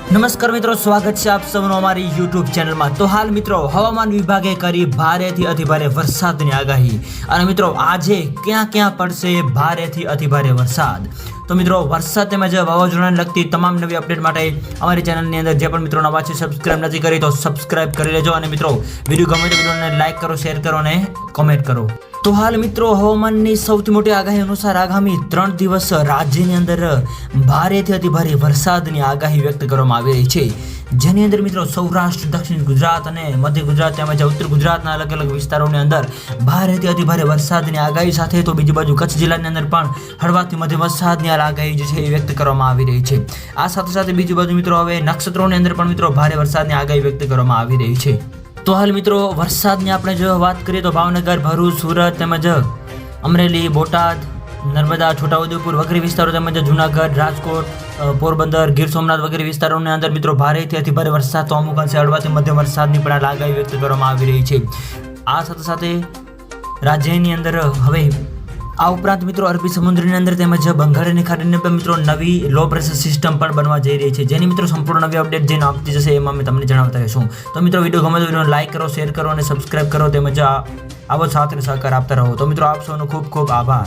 નમસ્કાર મિત્રો, સ્વાગત છે આપ સૌનું અમારી યુટ્યુબ ચેનલમાં। તો હાલ મિત્રો હવામાન વિભાગે કરી ભારેથી અતિભારે વરસાદની આગાહી અને મિત્રો આજે ક્યાં ક્યાં પડશે ભારેથી અતિભારે વરસાદ। તો મિત્રો વરસાદ તેમજ વાવાઝોડાને લગતી તમામ નવી અપડેટ માટે અમારી ચેનલની અંદર જે પણ મિત્રો નવા છે સબસ્ક્રાઇબ નથી કરી તો સબસ્ક્રાઇબ કરી લેજો અને મિત્રો વિડીયો ગમે તો વિડીયોને લાઈક કરો, શેર કરો અને કોમેન્ટ કરો। તો હાલ મિત્રો હવામાનની સૌથી મોટી આગાહી અનુસાર આગામી 3 દિવસ રાજ્યની અંદર ભારેથી અતિભારે વરસાદની આગાહી વ્યક્ત કરવામાં આવી રહી છે, જેની અંદર મિત્રો સૌરાષ્ટ્ર, દક્ષિણ ગુજરાત અને મધ્ય ગુજરાત તેમજ ઉત્તર ગુજરાતના અલગ અલગ વિસ્તારોની અંદર ભારેથી અતિભારે વરસાદની આગાહી સાથે તો બીજી બાજુ કચ્છ જિલ્લાની અંદર પણ હળવાથી મધ્યમ વરસાદની આગાહી જે છે એ વ્યક્ત કરવામાં આવી રહી છે। આ સાથે સાથે બીજી બાજુ મિત્રો હવે નક્ષત્રોની અંદર પણ મિત્રો ભારે વરસાદની આગાહી વ્યક્ત કરવામાં આવી રહી છે। તો હાલ મિત્રો વરસાદની આપણે જો વાત કરીએ તો ભાવનગર, ભરૂચ, સુરત તેમજ અમરેલી, બોટાદ, નર્મદા, છોટાઉદેપુર વગેરે વિસ્તારો તેમજ જૂનાગઢ, રાજકોટ, પોરબંદર, ગીર સોમનાથ વગેરે વિસ્તારોની અંદર મિત્રો ભારેથી અતિભારે વરસાદ તો અમુક અંશે હળવાથી મધ્યમ વરસાદની પણ આગાહી વ્યક્ત કરવામાં આવી રહી છે। આ સાથે સાથે રાજ્યની અંદર હવે આ ઉપરાંત મિત્રો અરબી સમુદ્રની અંદર તેમજ બંગાળની ખાડીની પર મિત્રો નવી લો પ્રેશર સિસ્ટમ પણ બનવા જઈ રહી છે, જેની મિત્રો સંપૂર્ણ નવી અપડેટ જેને આપતી જશે એમાં અમે તમને જણાવતા રહીશું। તો મિત્રો વિડીયો ગમે તો વિડીયોને લાઈક કરો, શેર કરો અને સબસ્ક્રાઇબ કરો તેમજ આવો સાથ અને સહકાર આપતા રહો। તો મિત્રો આપ સૌનો ખૂબ ખૂબ આભાર।